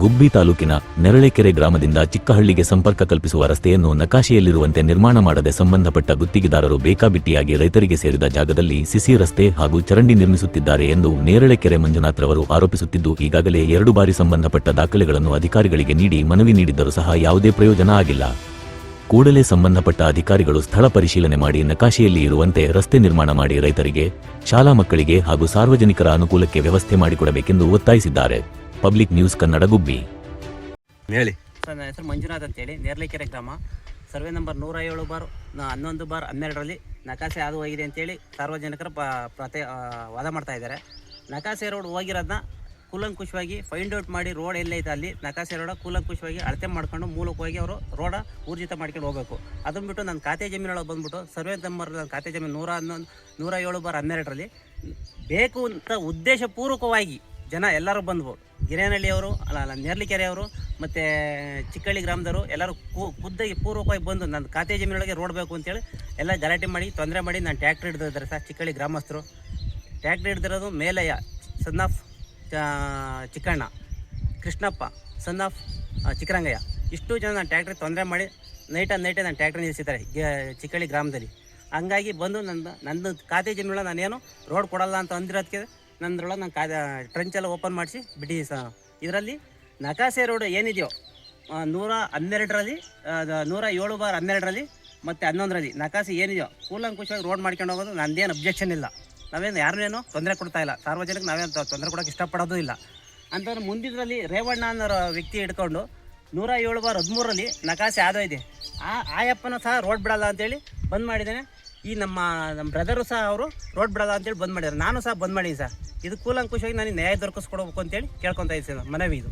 ಗುಬ್ಬಿ ತಾಲೂಕಿನ ನೆರಳೆಕೆರೆ ಗ್ರಾಮದಿಂದ ಚಿಕ್ಕಹಳ್ಳಿಗೆ ಸಂಪರ್ಕ ಕಲ್ಪಿಸುವ ರಸ್ತೆಯನ್ನು ನಕಾಶೆಯಲ್ಲಿರುವಂತೆ ನಿರ್ಮಾಣ ಮಾಡದೆ ಸಂಬಂಧಪಟ್ಟ ಗುತ್ತಿಗೆದಾರರು ಬೇಕಾಬಿಟ್ಟಿಯಾಗಿ ರೈತರಿಗೆ ಸೇರಿದ ಜಾಗದಲ್ಲಿ ಸಿಸಿ ರಸ್ತೆ ಹಾಗೂ ಚರಂಡಿ ನಿರ್ಮಿಸುತ್ತಿದ್ದಾರೆ ಎಂದು ನೇರಳೆಕೆರೆ ಮಂಜುನಾಥ್ ರವರು ಆರೋಪಿಸುತ್ತಿದ್ದು, ಈಗಾಗಲೇ 2 ಬಾರಿ ಸಂಬಂಧಪಟ್ಟ ದಾಖಲೆಗಳನ್ನು ಅಧಿಕಾರಿಗಳಿಗೆ ನೀಡಿ ಮನವಿ ನೀಡಿದ್ದರೂ ಸಹ ಯಾವುದೇ ಪ್ರಯೋಜನ ಆಗಿಲ್ಲ. ಕೂಡಲೇ ಸಂಬಂಧಪಟ್ಟ ಅಧಿಕಾರಿಗಳು ಸ್ಥಳ ಪರಿಶೀಲನೆ ಮಾಡಿ ನಕಾಶೆಯಲ್ಲಿ ಇರುವಂತೆ ರಸ್ತೆ ನಿರ್ಮಾಣ ಮಾಡಿ ರೈತರಿಗೆ, ಶಾಲಾ ಮಕ್ಕಳಿಗೆ ಹಾಗೂ ಸಾರ್ವಜನಿಕರ ಅನುಕೂಲಕ್ಕೆ ವ್ಯವಸ್ಥೆ ಮಾಡಿಕೊಡಬೇಕೆಂದು ಒತ್ತಾಯಿಸಿದ್ದಾರೆ. ಪಬ್ಲಿಕ್ ನ್ಯೂಸ್ ಕನ್ನಡ, ಗುಬ್ಬಿ. ಹೇಳಿ ಸರ್, ನನ್ನ ಹೆಸರು ಮಂಜುನಾಥ್ ಅಂತೇಳಿ, ನೇರ್ಲೆಕೆರೆ ಗ್ರಾಮ, ಸರ್ವೆ ನಂಬರ್ 107/11/12ರಲ್ಲಿ ನಕಾಸೆ ಹಾದು ಹೋಗಿದೆ ಅಂತೇಳಿ ಸಾರ್ವಜನಿಕರು ವಾದ ಮಾಡ್ತಾ ಇದ್ದಾರೆ. ನಕಾಸೆ ರೋಡ್ ಹೋಗಿರೋದನ್ನ ಕೂಲಂಕುಷವಾಗಿ ಫೈಂಡ್ ಔಟ್ ಮಾಡಿ ರೋಡ್ ಎಲ್ಲೈತೆ ಅಲ್ಲಿ ನಕಾಸೆ ರೋಡ ಕೂಲಂಕುಷವಾಗಿ ಅಳತೆ ಮಾಡ್ಕೊಂಡು ಮೂಲಕವಾಗಿ ಅವರು ರೋಡ ಊರ್ಜಿತ ಮಾಡ್ಕೊಂಡು ಹೋಗಬೇಕು. ಅದನ್ನು ಬಿಟ್ಟು ನನ್ನ ಖಾತೆ ಜಮೀನೊಳಗೆ ಬಂದುಬಿಟ್ಟು ಸರ್ವೆ ನಂಬರ್ ನನ್ನ ಖಾತೆ ಜಮೀನು 107/12ರಲ್ಲಿ ಬೇಕು ಅಂತ ಉದ್ದೇಶಪೂರ್ವಕವಾಗಿ ಜನ ಎಲ್ಲರೂ ಬಂದ್ಬೋದು. ಗಿರೇನಹಳ್ಳಿಯವರು ನೇರ್ಲಿಕೆರೆಯವರು ಮತ್ತು ಚಿಕ್ಕಹಳ್ಳಿ ಗ್ರಾಮದವರು ಎಲ್ಲರೂ ಖುದ್ದಾಗಿ ಪೂರ್ವಕವಾಗಿ ಬಂದು ನನ್ನ ಖಾತೆ ಜಮೀನೊಳಗೆ ರೋಡ್ ಬೇಕು ಅಂತೇಳಿ ಎಲ್ಲ ಗಲಾಟೆ ಮಾಡಿ ತೊಂದರೆ ಮಾಡಿ ನಾನು ಟ್ಯಾಕ್ಟ್ರಿ ಹಿಡಿದಿದ್ದಾರೆ ಸರ್. ಚಿಕ್ಕಹಳ್ಳಿ ಗ್ರಾಮಸ್ಥರು ಟ್ಯಾಕ್ಟ್ರಿ ಹಿಡಿದಿರೋದು Melayya son of Chikkanna, Krishnappa son of Chikkarangayya, ಇಷ್ಟು ಜನ ನಾನು ಟ್ಯಾಕ್ಟ್ರಿ ತೊಂದರೆ ಮಾಡಿ ನೈಟೇ ನಾನು ಟ್ಯಾಕ್ಟ್ರಿ ನಿಲ್ಲಿಸಿದ್ದಾರೆ ಚಿಕ್ಕಹಳ್ಳಿ ಗ್ರಾಮದಲ್ಲಿ. ಹಂಗಾಗಿ ಬಂದು ನನ್ನ ಖಾತೆ ಜಮೀನೊಳಗೆ ನಾನೇನು ರೋಡ್ ಕೊಡಲ್ಲ ಅಂತ ಅಂದಿರೋದಕ್ಕೆ ನಂದ್ರೊಳಗೆ ನಾನು ಟ್ರಂಚೆಲ್ಲ ಓಪನ್ ಮಾಡಿಸಿ ಬಿಟ್ಟಿದ್ದೀನಿ ಸರ್. ಇದರಲ್ಲಿ ನಕಾಸೆ ರೋಡ್ ಏನಿದೆಯೋ 112ರಲ್ಲಿ 107/12ರಲ್ಲಿ ಮತ್ತು 11ರಲ್ಲಿ ನಕಾಸೆ ಏನಿದೆಯೋ ಕೂಲಂಕುಷವಾಗಿ ರೋಡ್ ಮಾಡ್ಕೊಂಡು ಹೋಗೋದು ನಂದೇನು ಅಬ್ಜೆಕ್ಷನ್ ಇಲ್ಲ. ನಾವೇನು ಯಾರನ್ನೇನು ತೊಂದರೆ ಕೊಡ್ತಾ ಇಲ್ಲ, ಸಾರ್ವಜನಿಕ ನಾವೇನು ತೊಂದರೆ ಕೊಡೋಕೆ ಇಷ್ಟಪಡೋದು ಇಲ್ಲ. ಅಂತಂದ್ರೆ ಮುಂದಿದ್ರಲ್ಲಿ ರೇವಣ್ಣ ಅನ್ನೋ ವ್ಯಕ್ತಿ ಹಿಡ್ಕೊಂಡು 107/13ರಲ್ಲಿ ನಕಾಸೆ ಆದೋ ಇದೆ. ಆ ಅಪ್ಪನ ಸಹ ರೋಡ್ ಬಿಡಲ್ಲ ಅಂತೇಳಿ ಬಂದ್ ಮಾಡಿದ್ದೇನೆ. ಈ ನಮ್ಮ ಬ್ರದರು ಸಹ ಅವರು ರೋಡ್ ಬಿಡಲ್ಲ ಅಂತೇಳಿ ಬಂದ್ ಮಾಡಿದ್ದಾರೆ. ನಾನು ಸಹ ಬಂದ್ ಮಾಡಿದ್ದೀನಿ ಸರ್. ಇದು ಕೂಲಂಕುಷವಾಗಿ ನನಗೆ ನ್ಯಾಯ ದೊರಕಿಸ್ಕೊಡ್ಬೇಕು ಅಂತೇಳಿ ಕೇಳ್ಕೊತಾ ಇದ್ದೀನಿ ಸರ್. ಮನವಿ ಇದು.